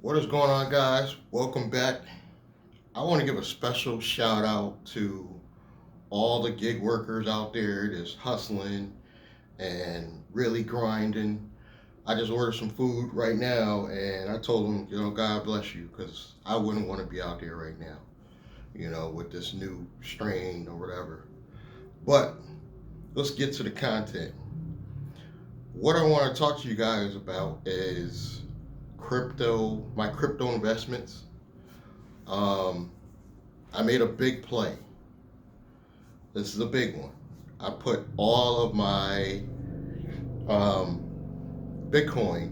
What is going on, guys? Welcome back. I want to give a special shout out to all the gig workers out there that's hustling and really grinding. I just ordered some food right now and I told them, God bless you, because I wouldn't want to be out there right now, with this new strain or whatever. But let's get to the content. What I want to talk to you guys about is my crypto investments. Um, I made a big play. This is a big one. I put all of my um, Bitcoin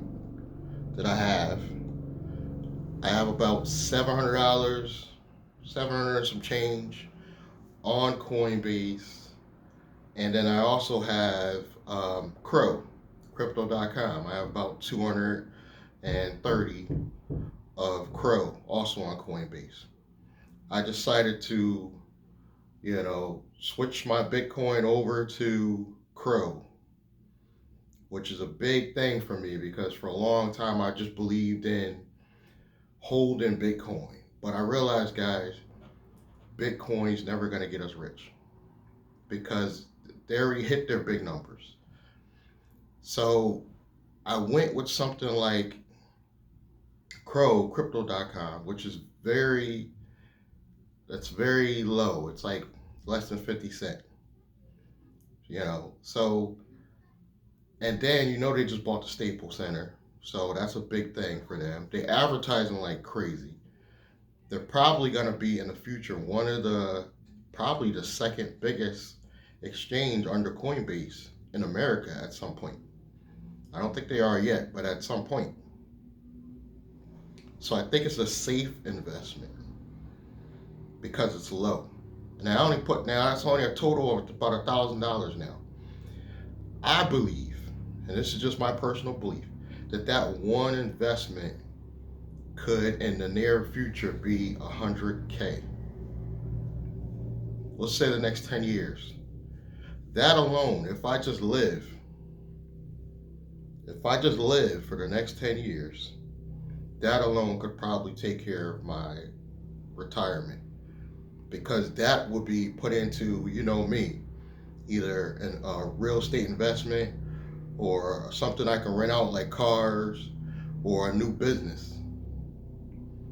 that I have. I have about $700, 700 and some change on Coinbase, and then I also have CRO, Crypto.com. I have about 230 of CRO also on Coinbase. I decided to, switch my Bitcoin over to CRO, which is a big thing for me because for a long time I just believed in holding Bitcoin. But I realized, guys, Bitcoin's never going to get us rich because they already hit their big numbers. So I went with something like CRO, Crypto.com, which is that's very low. It's like less than 50 cents, So, and then, they just bought the Staples Center. So that's a big thing for them. They advertising like crazy. They're probably going to be in the future probably the second biggest exchange under Coinbase in America at some point. I don't think they are yet, but at some point. So I think it's a safe investment because it's low. Now that's only a total of about $1,000 now. I believe, and this is just my personal belief, that one investment could in the near future be 100K. Let's say the next 10 years. That alone, if I just live for the next 10 years, that alone could probably take care of my retirement, because that would be put into, me, either a real estate investment or something I can rent out like cars or a new business.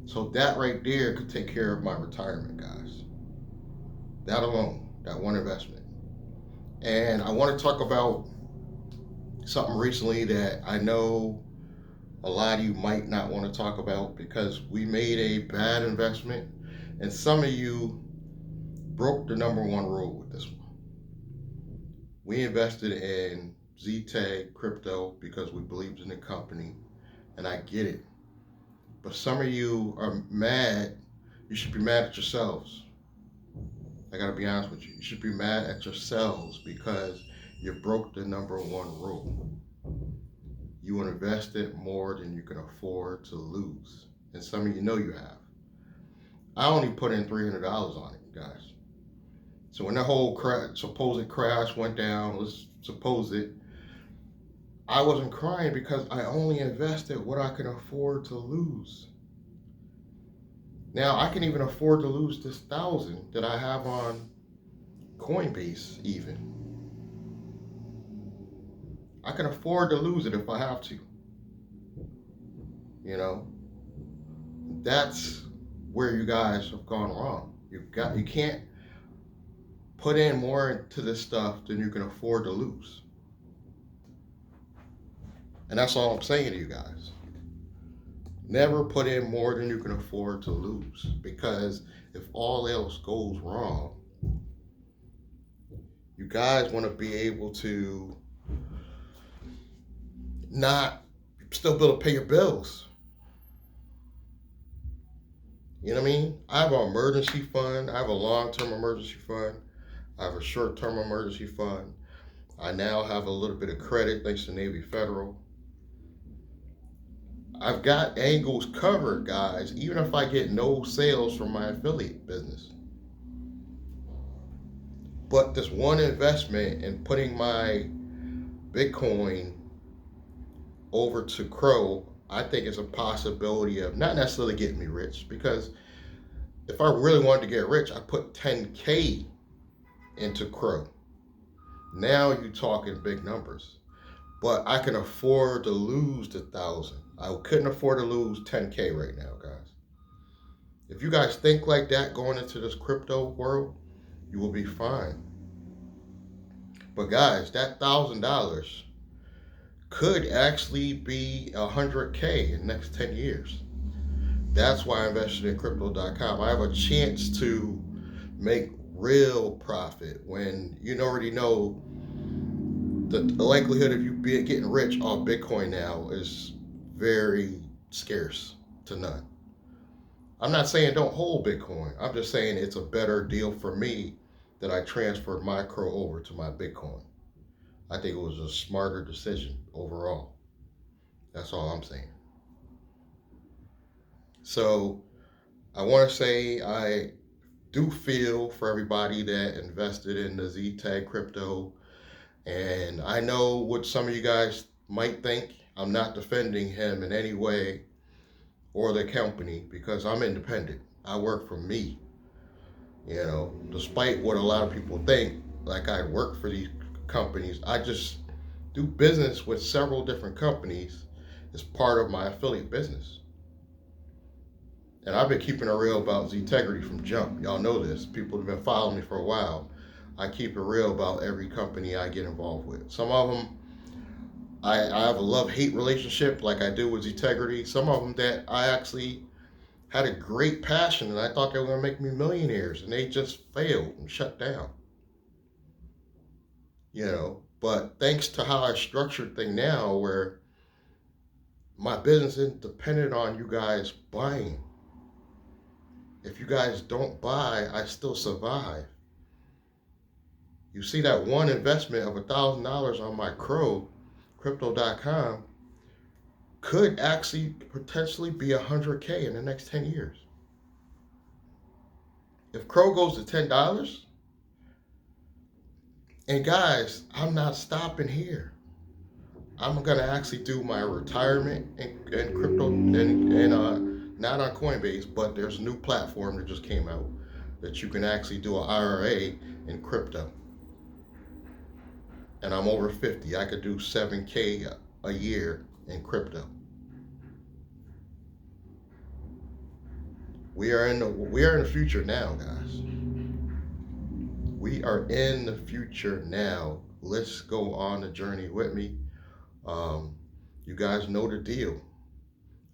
So that right there could take care of my retirement, guys. That alone, that one investment. And I want to talk about something recently that I know a lot of you might not want to talk about because we made a bad investment and some of you broke the number one rule with this one. We invested in ZTAG crypto because we believed in the company, and I get it. But some of you are mad. You should be mad at yourselves. I gotta be honest with you. You should be mad at yourselves because you broke the number one rule. You invested more than you can afford to lose. And some of you know you have. I only put in $300 on it, guys. So when the whole supposed crash went down, let's suppose it, I wasn't crying because I only invested what I could afford to lose. Now I can even afford to lose this 1,000 that I have on Coinbase even. I can afford to lose it if I have to. You know, that's where you guys have gone wrong. You can't put in more into this stuff than you can afford to lose. And that's all I'm saying to you guys. Never put in more than you can afford to lose, because if all else goes wrong, you guys want to be able to not still be able to pay your bills. You know what I mean? I have an emergency fund. I have a long-term emergency fund. I have a short-term emergency fund. I now have a little bit of credit thanks to Navy Federal. I've got angles covered, guys, even if I get no sales from my affiliate business. But this one investment in putting my Bitcoin over to CRO, I think it's a possibility of not necessarily getting me rich, because if I really wanted to get rich, I put 10K into CRO. Now you're talking big numbers. But I can afford to lose the 1,000. I couldn't afford to lose 10K right now, guys. If you guys think like that going into this crypto world, you will be fine. But guys, that $1,000 could actually be 100K in the next 10 years. That's why I invested in crypto.com. I have a chance to make real profit when you already know the likelihood of you getting rich off Bitcoin now is very scarce to none. I'm not saying don't hold Bitcoin. I'm just saying it's a better deal for me that I transferred my CRO over to my Bitcoin. I think it was a smarter decision overall. That's all I'm saying. So I want to say I do feel for everybody that invested in the ZTAG crypto. And I know what some of you guys might think. I'm not defending him in any way or the company because I'm independent. I work for me. Despite what a lot of people think, like I work for these companies, I just do business with several different companies as part of my affiliate business. And I've been keeping it real about Ztegrity from jump. Y'all know this. People have been following me for a while. I keep it real about every company I get involved with. Some of them, I have a love-hate relationship like I do with Ztegrity. Some of them that I actually had a great passion and I thought they were going to make me millionaires and they just failed and shut down. But thanks to how I structured things now where my business isn't dependent on you guys buying. If you guys don't buy, I still survive. You see that one investment of $1,000 on my CRO, crypto.com, could actually potentially be 100K in the next 10 years. If CRO goes to $10, and guys, I'm not stopping here. I'm gonna actually do my retirement in crypto and not on Coinbase, but there's a new platform that just came out that you can actually do an IRA in crypto. And I'm over 50. I could do 7K a year in crypto. We are in the future now, guys. We are in the future now. Let's go on the journey with me. You guys know the deal.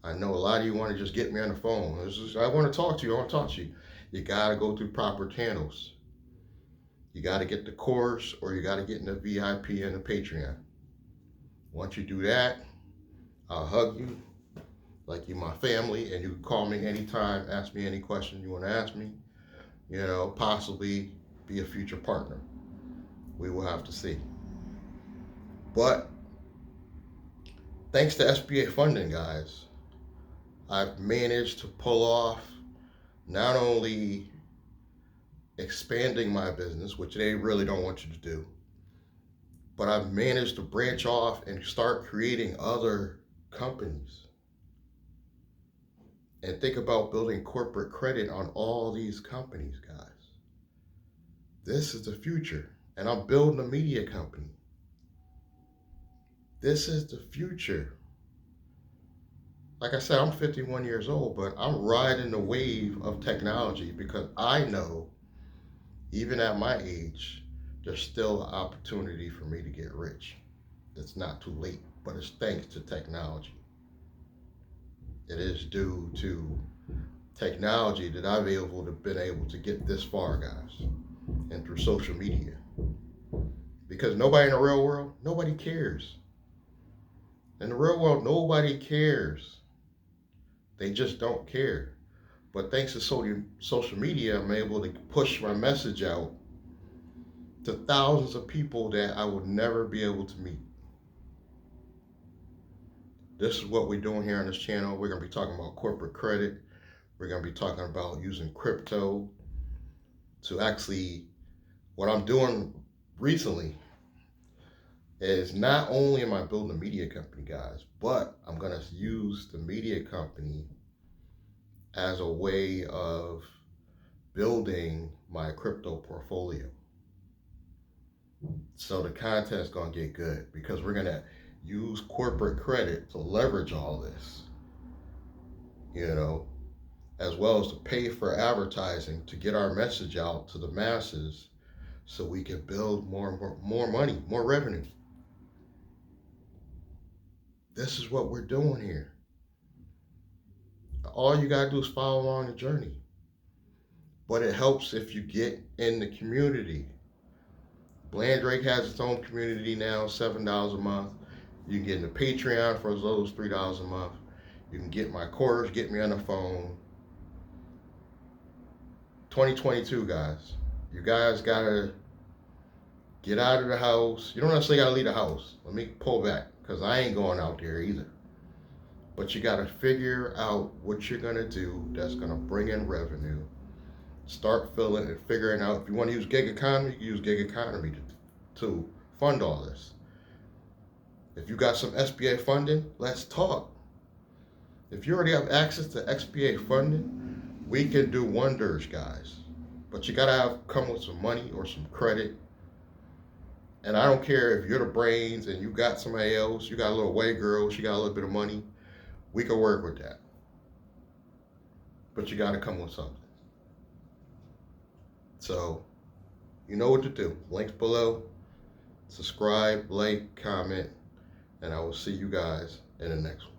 I know a lot of you want to just get me on the phone. I want to talk to you. You got to go through proper channels. You got to get the course or you got to get in the VIP and the Patreon. Once you do that, I'll hug you like you're my family and you can call me anytime, ask me any question you want to ask me, possibly be a future partner. We will have to see. But thanks to SBA funding, guys, I've managed to pull off not only expanding my business, which they really don't want you to do, but I've managed to branch off and start creating other companies. And think about building corporate credit on all these companies, guys. This is the future. And I'm building a media company. This is the future. Like I said, I'm 51 years old, but I'm riding the wave of technology because I know, even at my age, there's still an opportunity for me to get rich. It's not too late, but it's thanks to technology. It is due to technology that I've been able to get this far, guys, and through social media. Because nobody in the real world, nobody cares. In the real world, nobody cares. They just don't care. But thanks to social media, I'm able to push my message out to thousands of people that I would never be able to meet. This is what we're doing here on this channel. We're going to be talking about corporate credit. We're going to be talking about using crypto to actually, what I'm doing recently, is not only am I building a media company, guys, but I'm going to use the media company as a way of building my crypto portfolio. So the content is going to get good because we're going to use corporate credit to leverage all this, you know, as well as to pay for advertising to get our message out to the masses so we can build more money, more revenue. This is what we're doing here. All you got to do is follow along the journey. But it helps if you get in the community. Blandrake has its own community now, $7 a month. You can get in the Patreon for as low as $3 a month. You can get my course, get me on the phone. 2022, guys. You guys gotta get out of the house. You don't necessarily gotta leave the house. Let me pull back, because I ain't going out there either. But you gotta figure out what you're gonna do that's gonna bring in revenue. Start filling and figuring out. If you want to use gig economy, you use gig economy to fund all this. If you got some SBA funding, let's talk. If you already have access to SBA funding, we can do wonders, guys. But you gotta come with some money or some credit. And I don't care if you're the brains and you got somebody else, you got a little white girl, she got a little bit of money, we can work with that. But you gotta come with something. So, you know what to do. Links below. Subscribe, like, comment, and I will see you guys in the next one.